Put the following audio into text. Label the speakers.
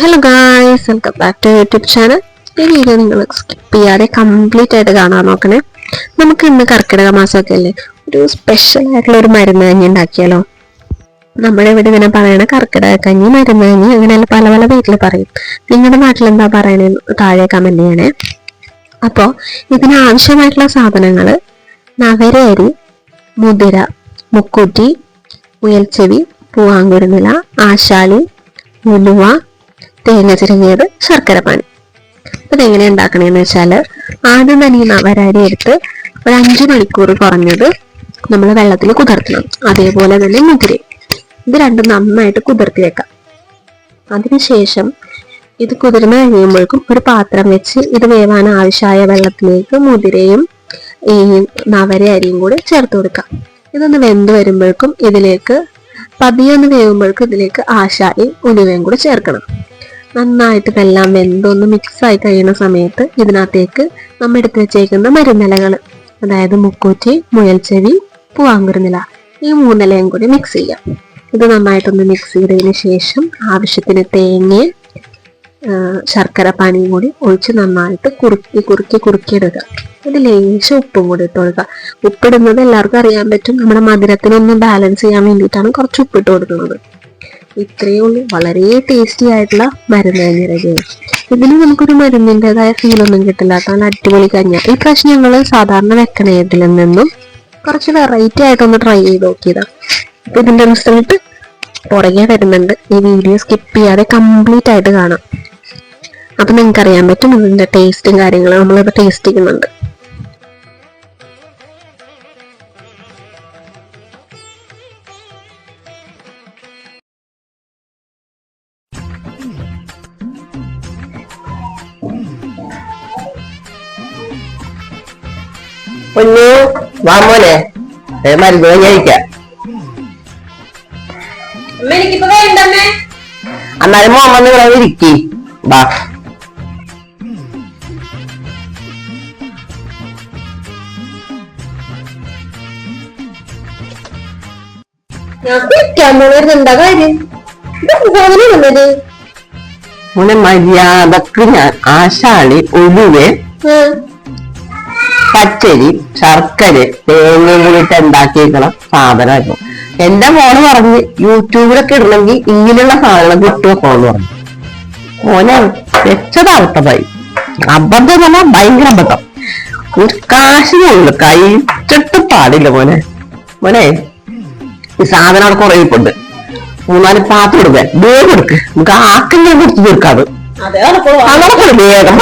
Speaker 1: Hello guys, welcome back to YouTube channel. ഈ video നിങ്ങൾ skip ചെയ്യാതെ കംപ്ലീറ്റ് ആയിട്ട് കാണാൻ നോക്കണേ. നമുക്ക് ഇന്ന് കർക്കിടക മാസമൊക്കെ അല്ലേ, ഒരു സ്പെഷ്യൽ ആയിട്ടുള്ള ഒരു മരുന്ന് കഞ്ഞി ഉണ്ടാക്കിയാലോ. നമ്മളിവിടെ ഇങ്ങനെ പറയണ കർക്കിടക കഞ്ഞി, മരുന്ന് കഞ്ഞി, അങ്ങനെയല്ല പല പല വീട്ടിൽ പറയും. നിങ്ങളുടെ നാട്ടിൽ എന്താ പറയണേന്ന് താഴെ കമന്റ് ചെയ്യണേ. അപ്പോൾ ഇതിന് ആവശ്യമായിട്ടുള്ള സാധനങ്ങൾ: നവരയരി, മുതിര, മുക്കൂറ്റി, മുയൽച്ചെവി, പൂവാങ്കുരുന്നില, ആശാളി, ഉലുവ, തേങ്ങ ചിരങ്ങിയത്, ശർക്കര പാനി. ഇതെങ്ങനെ ഉണ്ടാക്കണേന്ന് വെച്ചാൽ, ആദ്യം തന്നെ ഈ നവരരി എടുത്ത് ഒരു 5 മണിക്കൂർ കുറഞ്ഞത് നമ്മൾ വെള്ളത്തിൽ കുതിർത്തണം. അതേപോലെ തന്നെ മുതിര, ഇത് രണ്ടും നന്നായിട്ട് കുതിർത്തി വെക്കാം. അതിനുശേഷം ഇത് കുതിർന്ന് കഴിയുമ്പോഴേക്കും ഒരു പാത്രം വെച്ച് ഇത് വേവാൻ ആവശ്യമായ വെള്ളത്തിലേക്ക് മുതിരയും ഈ നവര അരിയും കൂടി ചേർത്ത് കൊടുക്കാം. ഇതൊന്ന് വെന്ത് വരുമ്പോഴേക്കും ഇതിലേക്ക് പതിയൊന്ന് വേവുമ്പോഴേക്കും ഇതിലേക്ക് ആശായും ഉലുവയും കൂടി ചേർക്കണം. നന്നായിട്ട് എല്ലാം വെന്തൊന്ന് മിക്സായി കഴിയുന്ന സമയത്ത് ഇതിനകത്തേക്ക് നമ്മൾ എടുത്ത് വെച്ചേക്കുന്ന മരുന്നിലകൾ, അതായത് മുക്കൂറ്റി, മുയൽച്ചെവി, പൂവാങ്കുരുന്നില, ഈ 3 ഇലയും കൂടി മിക്സ് ചെയ്യാം. ഇത് നന്നായിട്ടൊന്ന് മിക്സ് ചെയ്തതിന് ശേഷം ആവശ്യത്തിന് തേങ്ങയും ശർക്കര പാനിയും കൂടി ഒഴിച്ച് നന്നായിട്ട് കുറുക്കിയെടുക്കുക. ഇത് ലേശം ഉപ്പും കൂടി ഇട്ട് കൊടുക്കുക. ഉപ്പിടുന്നത് എല്ലാവർക്കും അറിയാൻ പറ്റും. നമ്മുടെ മധുരത്തിനൊന്ന് ബാലൻസ് ചെയ്യാൻ വേണ്ടിയിട്ടാണ് കുറച്ച് ഉപ്പിട്ട് കൊടുക്കുന്നത്. ഇത്രയേ ഉള്ളൂ. വളരെ ടേസ്റ്റി ആയിട്ടുള്ള മരുന്ന് കഞ്ഞി റെഡിയായി. ഇതിന് നമുക്കൊരു മരുന്നിൻ്റെതായ ഫീലൊന്നും കിട്ടില്ല. കാരണം അടിപൊളി കഞ്ഞി. ഈ പ്രാവശ്യം ഞങ്ങൾ സാധാരണ വെക്കണതിൽ നിന്നും കുറച്ച് വെറൈറ്റി ആയിട്ടൊന്ന് ട്രൈ ചെയ്ത് നോക്കിയതാ. അപ്പൊ ഇതിന്റെ റിസൾട്ട് പുറകെ വരുന്നുണ്ട്. ഈ വീഡിയോ സ്കിപ്പ് ചെയ്യാതെ കംപ്ലീറ്റ് ആയിട്ട് കാണാം. അപ്പൊ നിങ്ങൾക്ക് അറിയാൻ പറ്റും ഇതിന്റെ ടേസ്റ്റും കാര്യങ്ങളും നമ്മളിവിടെ ടേസ്റ്റ് ചെയ്യുന്നുണ്ട്.
Speaker 2: പൊന്നു വാമോനെ മരുന്ന് കഴിക്കാം. എന്നാലും മോൻ വന്ന് ഇവിടെ ഇരിക്കി. വാ, മോനെ മര്യാദക്ക് ഞാൻ ആശാളി, ഉലുവേ, പച്ചരി, ശർക്കര, തേങ്ങയും കൂടിയിട്ട് ഉണ്ടാക്കിയിരിക്കണം സാധനമായിരുന്നു. എന്റെ മോന് പറഞ്ഞ് യൂട്യൂബിലൊക്കെ ഇടണമെങ്കിൽ ഇങ്ങനെയുള്ള സാധനങ്ങൾ കിട്ടുമൊക്കെ പറഞ്ഞു. മോനെ വെച്ചതാവട്ടതായി. അബദ്ധം പറഞ്ഞാൽ ഭയങ്കര അബദ്ധം. ഒരു കാശിനുള്ളു, കഴിച്ചിട്ട് പാടില്ല മോനെ. മോനെ ഈ സാധനം അവിടെ കുറെ ഇപ്പുണ്ട്. 3-4 പാത്രം എടുക്കുക, വേഗം എടുക്ക്. നമുക്ക് ആക്കിനെ കുറിച്ച് തീർക്കാതെ വേഗം.